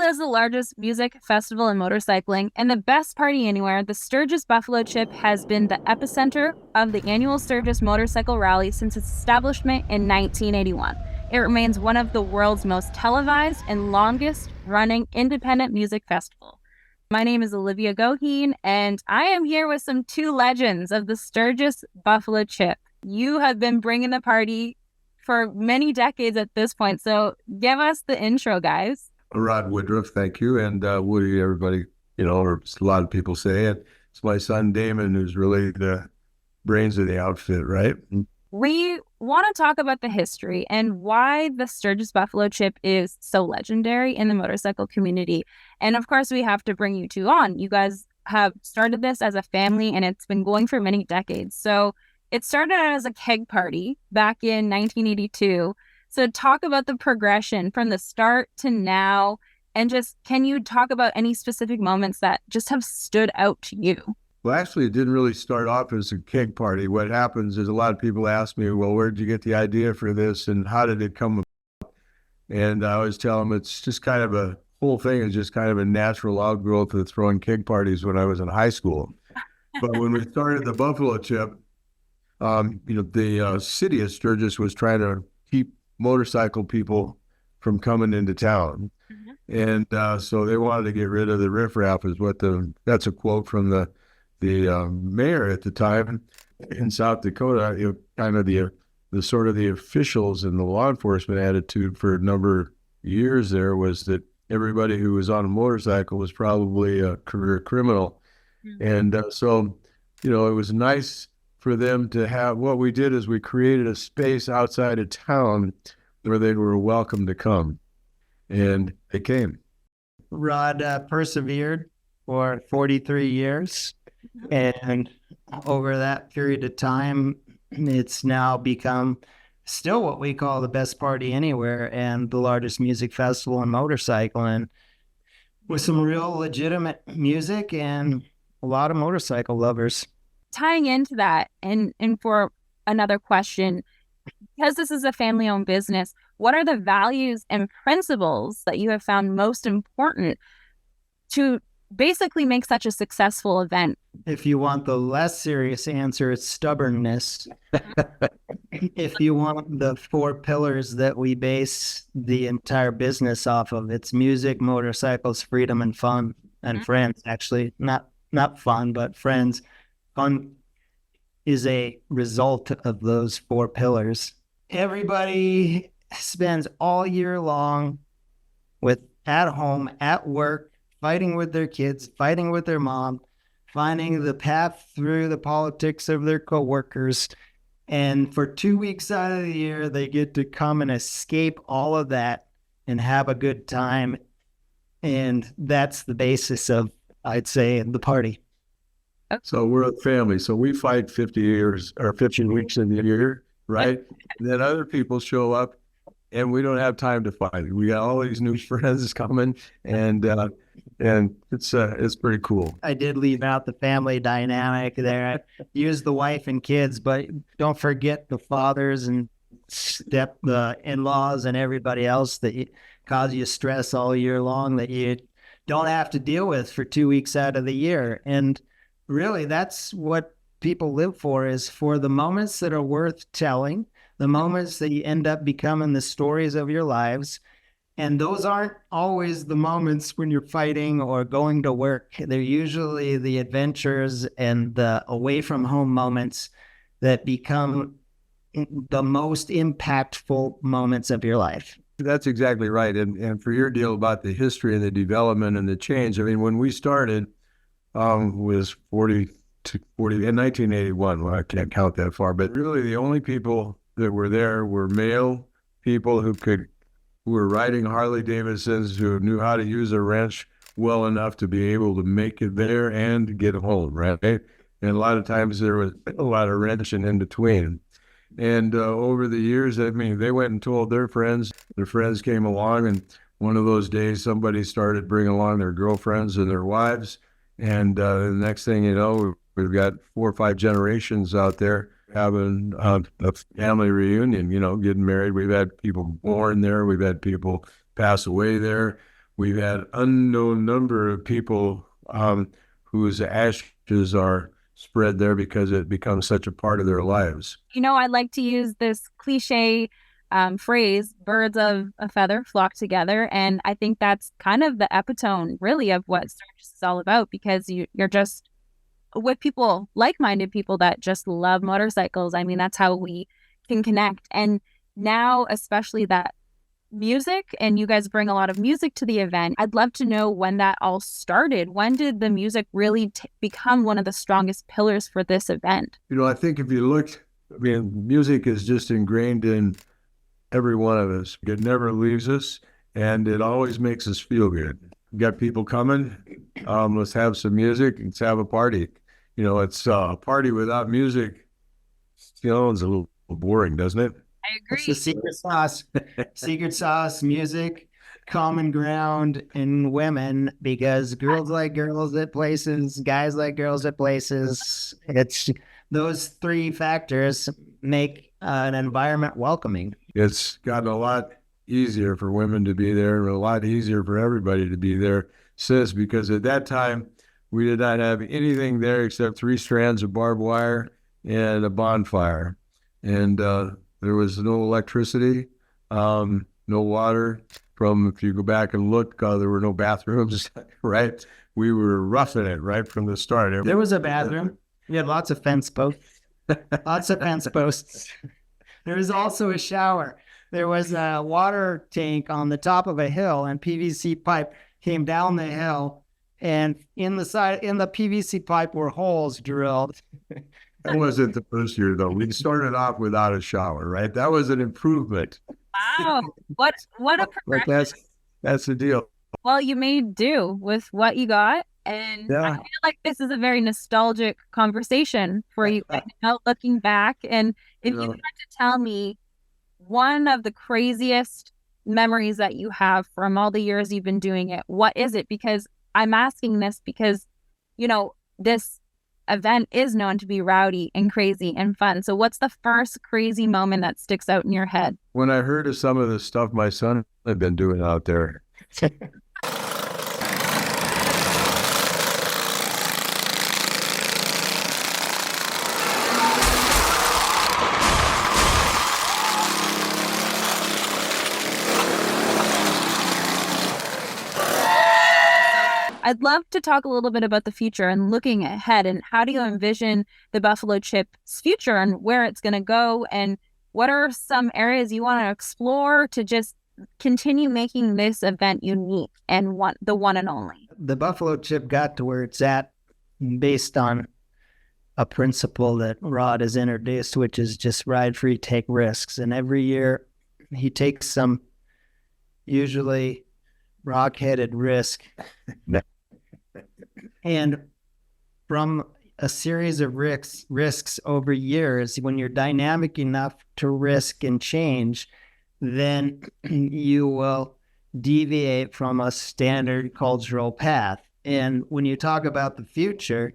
as the largest music festival in motorcycling and the best party anywhere, the Sturgis Buffalo Chip has been the epicenter of the annual Sturgis Motorcycle Rally since its establishment in 1981. It remains one of the world's most televised and longest-running independent music festival. My name is Olivia Goheen, and I am here with some two legends of the Sturgis Buffalo Chip. You have been bringing the party for many decades at this point, so give us the intro, guys. Rod Woodruff, thank you. And Woody, everybody, or a lot of people say it. It's my son, Daymon, who's really the brains of the outfit, right? We want to talk about the history and why the Sturgis Buffalo Chip is so legendary in the motorcycle community. And of course, we have to bring you two on. You guys have started this as a family, and it's been going for many decades. So it started out as a keg party back in 1982. So talk about the progression from the start to now, and just can you talk about any specific moments that just have stood out to you? Well, actually, it didn't really start off as a keg party. What happens is a lot of people ask me, well, where did you get the idea for this and how did it come about? And I always tell them it's just kind of a whole thing is just kind of a natural outgrowth of throwing keg parties when I was in high school. But when we started the Buffalo Chip, the city of Sturgis was trying to keep motorcycle people from coming into town. Mm-hmm. And so they wanted to get rid of the riffraff that's a quote from the mayor at the time in South Dakota. Kind of the sort of the officials and the law enforcement attitude for a number of years there was that everybody who was on a motorcycle was probably a career criminal. Mm-hmm. And so it was nice for them to have. What we did is we created a space outside of town where they were welcome to come, and they came. Rod persevered for 43 years, and over that period of time, it's now become still what we call the best party anywhere and the largest music festival in motorcycling, with some real legitimate music and a lot of motorcycle lovers. Tying into that, and for another question, because this is a family-owned business, what are the values and principles that you have found most important to basically make such a successful event? If you want the less serious answer, it's stubbornness. If you want the four pillars that we base the entire business off of, it's music, motorcycles, freedom, and fun, and friends, actually. Not fun, but friends. Fun is a result of those four pillars. Everybody spends all year long at home, at work, fighting with their kids, fighting with their mom, finding the path through the politics of their coworkers. And for 2 weeks out of the year, they get to come and escape all of that and have a good time. And that's the basis of, I'd say, the party. So we're a family. So we fight 50 years or 15 weeks in the year, right? And then other people show up and we don't have time to fight. We got all these new friends coming, and it's pretty cool. I did leave out the family dynamic there. I used the wife and kids, but don't forget the fathers and the in-laws and everybody else that cause you stress all year long that you don't have to deal with for 2 weeks out of the year. And really, that's what people live for, is for the moments that are worth telling, the moments that you end up becoming the stories of your lives. And those aren't always the moments when you're fighting or going to work. They're usually the adventures and the away from home moments that become the most impactful moments of your life. That's exactly right. And for your deal about the history and the development and the change, I mean, when we started, was 40 in 1981. Well, I can't count that far, but really the only people that were there were male people who were riding Harley Davidsons, who knew how to use a wrench well enough to be able to make it there and get home, right? And a lot of times there was a lot of wrenching in between. And over the years, I mean, they went and told their friends came along, and one of those days somebody started bringing along their girlfriends and their wives. And the next thing you know, we've got 4 or 5 generations out there having a family reunion, getting married. We've had people born there. We've had people pass away there. we've had unknown number of people whose ashes are spread there because it becomes such a part of their lives. I like to use this cliche phrase, birds of a feather flock together. And I think that's kind of the epitome, really, of what Sturgis is all about, because you're just with people, like-minded people that just love motorcycles. I mean, that's how we can connect. And now, especially that music, and you guys bring a lot of music to the event. I'd love to know when that all started. When did the music really become one of the strongest pillars for this event? I think if you look, music is just ingrained in every one of us. It never leaves us, and it always makes us feel good. We got people coming. Let's have some music. Let's have a party. It's a party without music. It's a little boring, doesn't it? I agree. It's the secret sauce. Secret sauce, music, common ground in women, because girls like girls at places, guys like girls at places. It's those three factors make an environment welcoming. It's gotten a lot easier for women to be there, and a lot easier for everybody to be there since, because at that time we did not have anything there except 3 strands of barbed wire and a bonfire. And there was no electricity, no water. If you go back and look, there were no bathrooms, right? We were roughing it right from the start. There was a bathroom. We had lots of fence posts. Lots of fence posts. There was also a shower. There was a water tank on the top of a hill, and PVC pipe came down the hill, and in the PVC pipe were holes drilled. That wasn't the first year, though. We started off without a shower, right? That was an improvement. Wow. What a But progression. that's the deal. Well, you made do with what you got. And Yeah. I feel like this is a very nostalgic conversation for you right now, looking back. And if you had to tell me one of the craziest memories that you have from all the years you've been doing it, what is it? Because I'm asking this because, this event is known to be rowdy and crazy and fun. So what's the first crazy moment that sticks out in your head? When I heard of some of the stuff my son had been doing out there. I'd love to talk a little bit about the future and looking ahead, and how do you envision the Buffalo Chip's future and where it's going to go, and what are some areas you want to explore to just continue making this event unique and the one and only? The Buffalo Chip got to where it's at based on a principle that Rod has introduced, which is just ride free, take risks. And every year he takes some usually rock-headed risk. And from a series of risks over years, when you're dynamic enough to risk and change, then you will deviate from a standard cultural path. And when you talk about the future,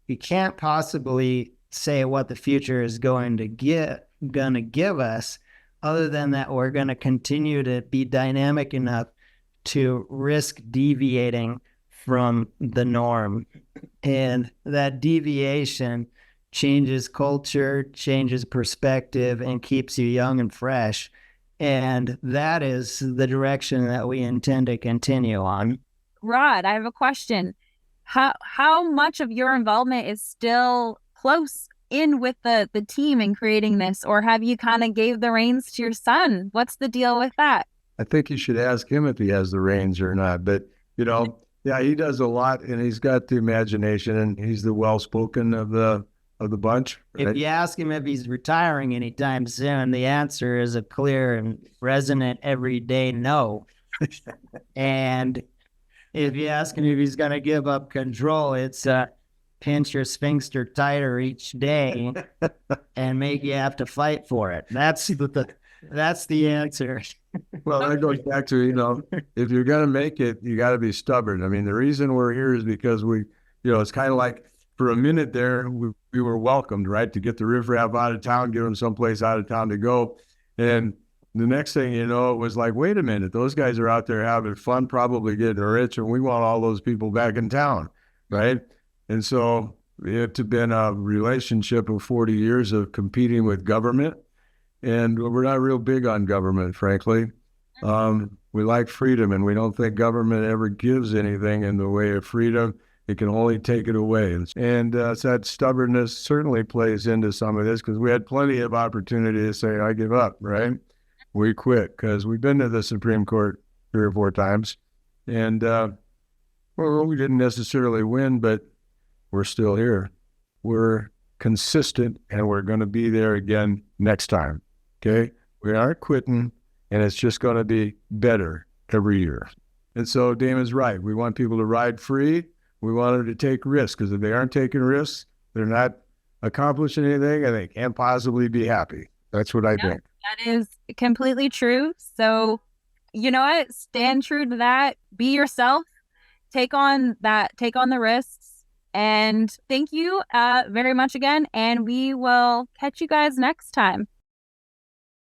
you can't possibly say what the future is going to give us, other than that we're going to continue to be dynamic enough to risk deviating from the norm. And that deviation changes culture, changes perspective, and keeps you young and fresh. And that is the direction that we intend to continue on. Rod, I have a question. How much of your involvement is still close in with the team in creating this, or have you kind of gave the reins to your son? What's the deal with that? I think you should ask him if he has the reins or not. But, yeah, he does a lot, and he's got the imagination, and he's the well-spoken of the bunch. Right? If you ask him if he's retiring anytime soon, the answer is a clear and resonant everyday no. And if you ask him if he's going to give up control, it's pinch your sphincter tighter each day and make you have to fight for it. That's the answer. Well, that goes back to, if you're going to make it, you got to be stubborn. I mean, the reason we're here is because it's kind of like for a minute there, we were welcomed, right, to get the riffraff out of town, give them someplace out of town to go. And the next thing you know, it was like, wait a minute, those guys are out there having fun, probably getting rich, and we want all those people back in town, right? And so it's been a relationship of 40 years of competing with government, and we're not real big on government, frankly. We like freedom, and we don't think government ever gives anything in the way of freedom. It can only take it away. And so that stubbornness certainly plays into some of this, because we had plenty of opportunity to say, I give up, right? We quit, because we've been to the Supreme Court 3 or 4 times. And, well, we didn't necessarily win, but we're still here. We're consistent, and we're going to be there again next time, okay? We aren't quitting, and it's just going to be better every year. And so Daymon's right. We want people to ride free. We want them to take risks, because if they aren't taking risks, they're not accomplishing anything, and they can't possibly be happy. That's what I think. That is completely true. So, you know what? Stand true to that. Be yourself. Take on the risks. And thank you very much again. And we will catch you guys next time.